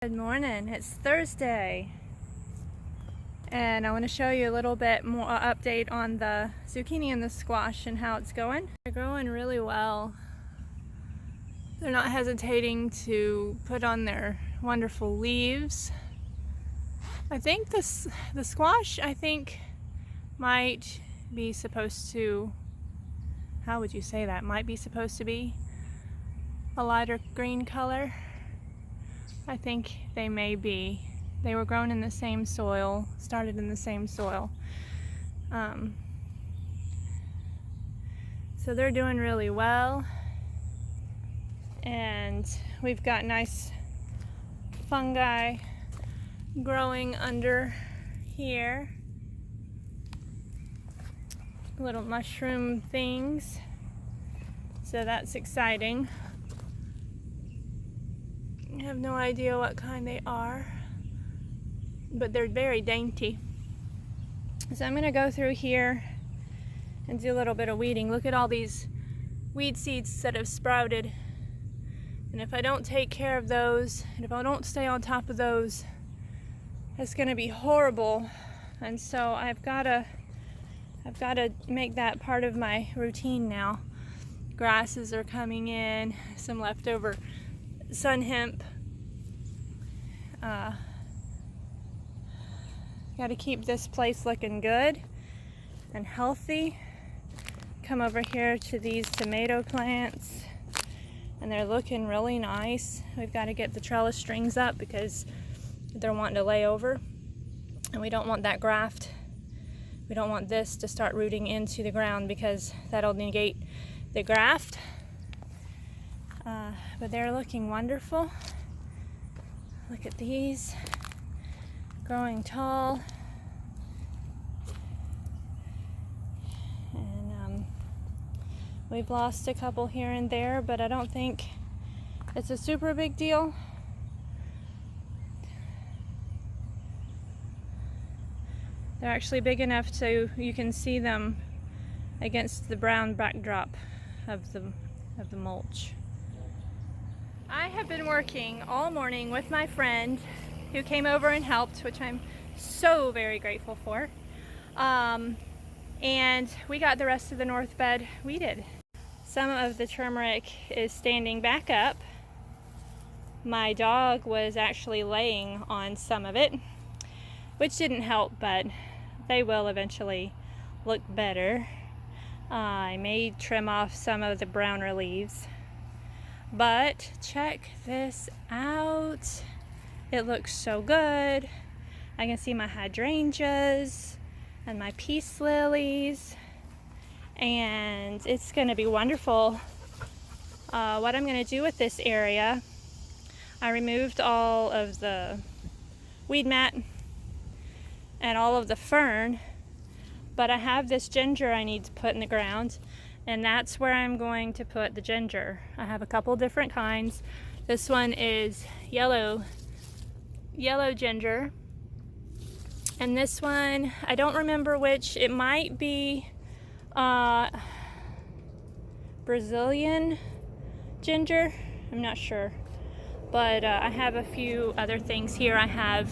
Good morning. It's Thursday and I want to show you a little bit more update on the zucchini and the squash and how it's going. They're growing really well. They're not hesitating to put on their wonderful leaves. I think the squash might be supposed to, how would you say that? Might be supposed to be a lighter green color. I think they may be. They were grown in the same soil, started in the same soil. So they're doing really well. And we've got nice fungi growing under here. Little mushroom things. So that's exciting. I have no idea what kind they are, but they're very dainty. So I'm going to go through here and do a little bit of weeding. Look at all these weed seeds that have sprouted. And if I don't take care of those, and if I don't stay on top of those, it's going to be horrible. And so I've got to make that part of my routine now. Grasses are coming in, some leftover sun hemp. Got to keep this place looking good and healthy. Come over here to these tomato plants and they're looking really nice. We've got to get the trellis strings up because they're wanting to lay over, and we don't want that graft. We don't want this to start rooting into the ground because that'll negate the graft. But they're looking wonderful. Look at these, growing tall. And we've lost a couple here and there, but I don't think it's a super big deal. They're actually big enough so you can see them against the brown backdrop of the mulch. I have been working all morning with my friend who came over and helped, which I'm so very grateful for. And we got the rest of the north bed weeded. Some of the turmeric is standing back up. My dog was actually laying on some of it, which didn't help, but they will eventually look better. I may trim off some of the browner leaves. But check this out. It looks so good. I can see my hydrangeas and my peace lilies. And it's going to be wonderful. What I'm going to do with this area, I removed all of the weed mat and all of the fern. But I have this ginger I need to put in the ground. And that's where I'm going to put the ginger. I have a couple different kinds. This one is yellow ginger. And this one, I don't remember which. It might be Brazilian ginger. I'm not sure. But I have a few other things here. I have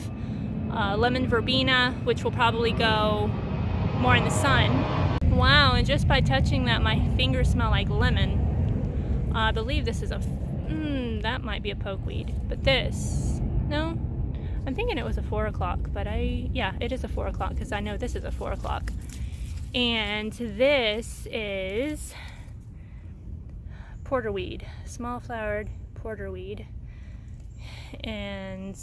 lemon verbena, which will probably go more in the sun. Wow, and just by touching that, my fingers smell like lemon. I believe this is that might be a pokeweed. But this, no? I'm thinking it was a 4 o'clock, but yeah, it is a 4 o'clock because I know this is a 4 o'clock. And this is porterweed, small flowered porterweed. And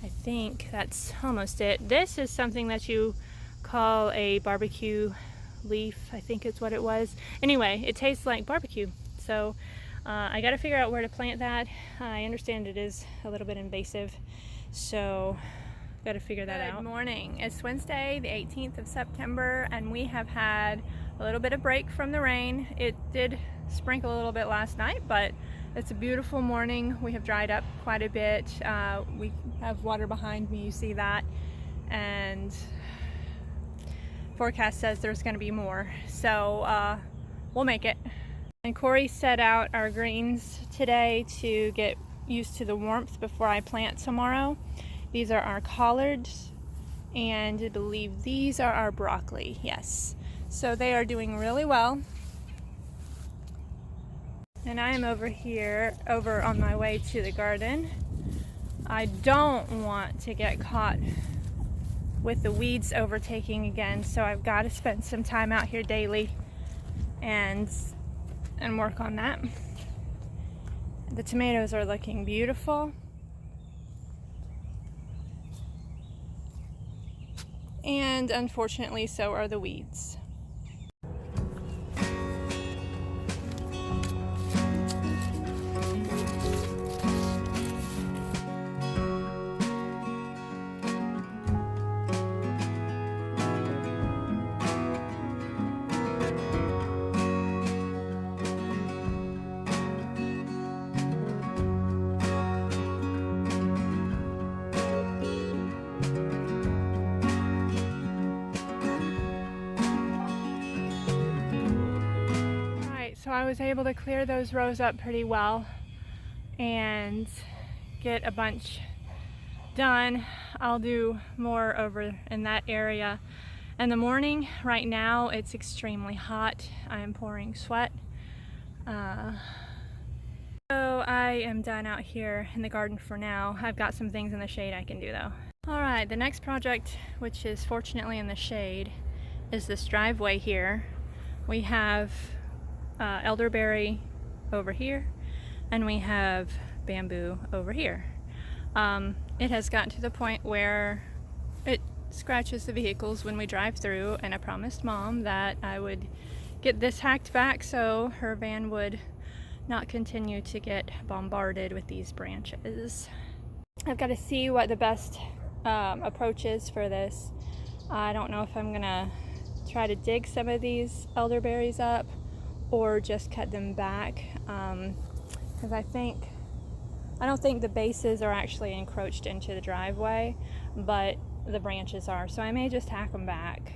I think that's almost it. This is something that you call a barbecue leaf, I think is what it was. Anyway, it tastes like barbecue. So I got to figure out where to plant that. I understand it is a little bit invasive, so got to figure that out. Good morning. It's Wednesday, the 18th of September, and we have had a little bit of break from the rain. It did sprinkle a little bit last night, but it's a beautiful morning. We have dried up quite a bit. We have water behind me, you see that, and forecast says there's going to be more, so we'll make it. And Corey set out our greens today to get used to the warmth before I plant tomorrow. These are our collards, and I believe these are our broccoli. Yes, so they are doing really well. And I am over here, over on my way to the garden. I don't want to get caught with the weeds overtaking again, so I've got to spend some time out here daily and work on that. The tomatoes are looking beautiful. And unfortunately, so are the weeds. So I was able to clear those rows up pretty well and get a bunch done. I'll do more over in that area in the morning. Right now it's extremely hot. I am pouring sweat. So I am done out here in the garden for now. I've got some things in the shade I can do though. Alright, the next project, which is fortunately in the shade, is this driveway here. We have elderberry over here, and we have bamboo over here. It has gotten to the point where it scratches the vehicles when we drive through, and I promised Mom that I would get this hacked back so her van would not continue to get bombarded with these branches. I've got to see what the best approach is for this. I don't know if I'm gonna try to dig some of these elderberries up or just cut them back, because I don't think the bases are actually encroached into the driveway, but the branches are, so I may just hack them back.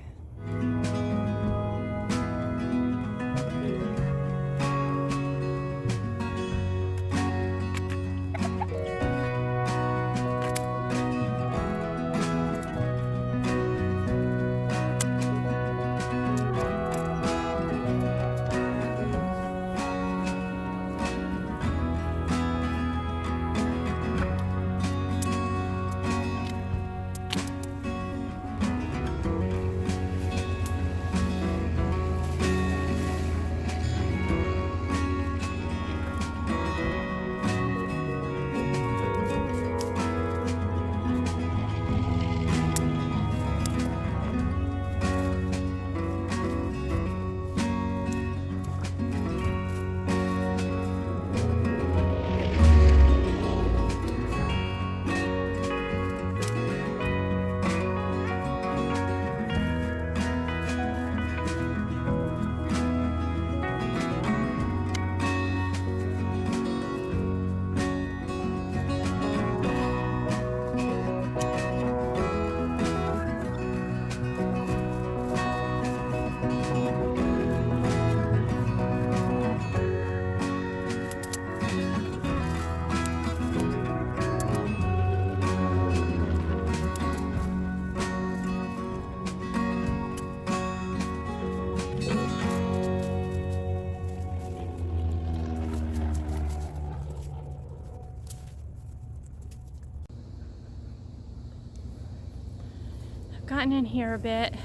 Gotten in here a bit,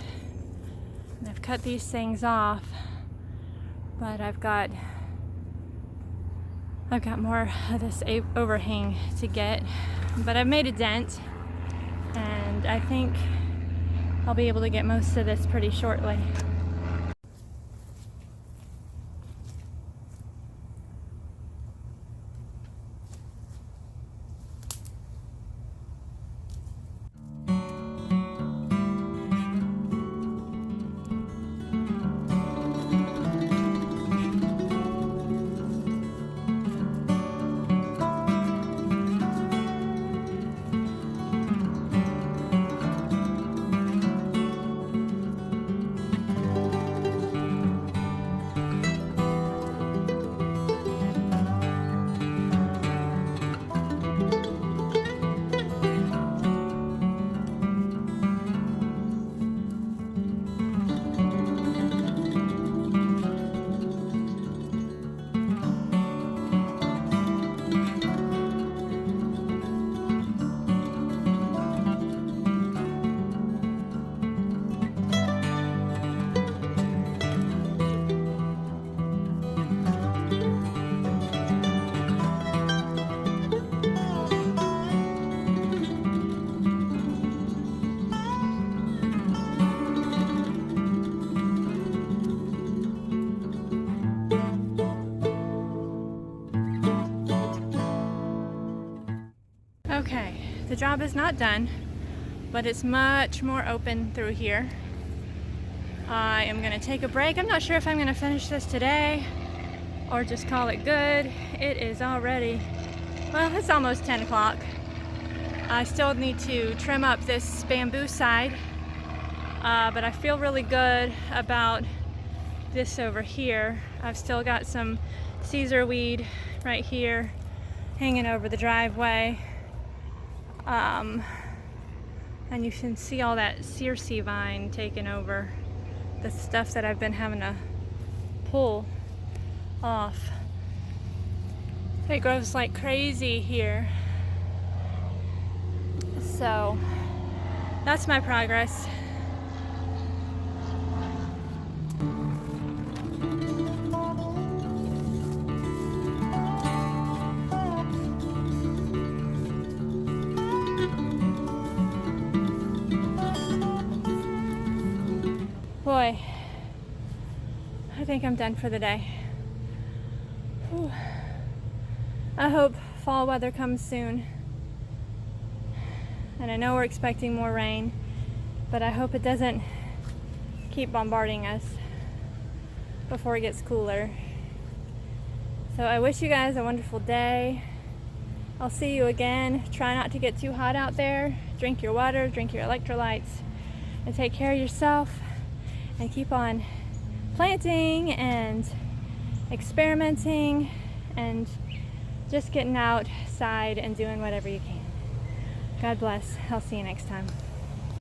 and I've cut these things off, but I've got more of this overhang to get, but I've made a dent, and I think I'll be able to get most of this pretty shortly. the job is not done, but it's much more open through here. I am going to take a break. I'm not sure if I'm going to finish this today or just call it good. It is already, well, it's almost 10 o'clock. I still need to trim up this bamboo side, but I feel really good about this over here. I've still got some Caesar weed right here hanging over the driveway. And you can see all that Circe vine taking over the stuff that I've been having to pull off. It grows like crazy here. So that's my progress. Boy, I think I'm done for the day. Whew. I hope fall weather comes soon. And I know we're expecting more rain, but I hope it doesn't keep bombarding us before it gets cooler. So I wish you guys a wonderful day. I'll see you again. Try not to get too hot out there. Drink your water, drink your electrolytes, and take care of yourself. And keep on planting and experimenting and just getting outside and doing whatever you can. God bless. I'll see you next time.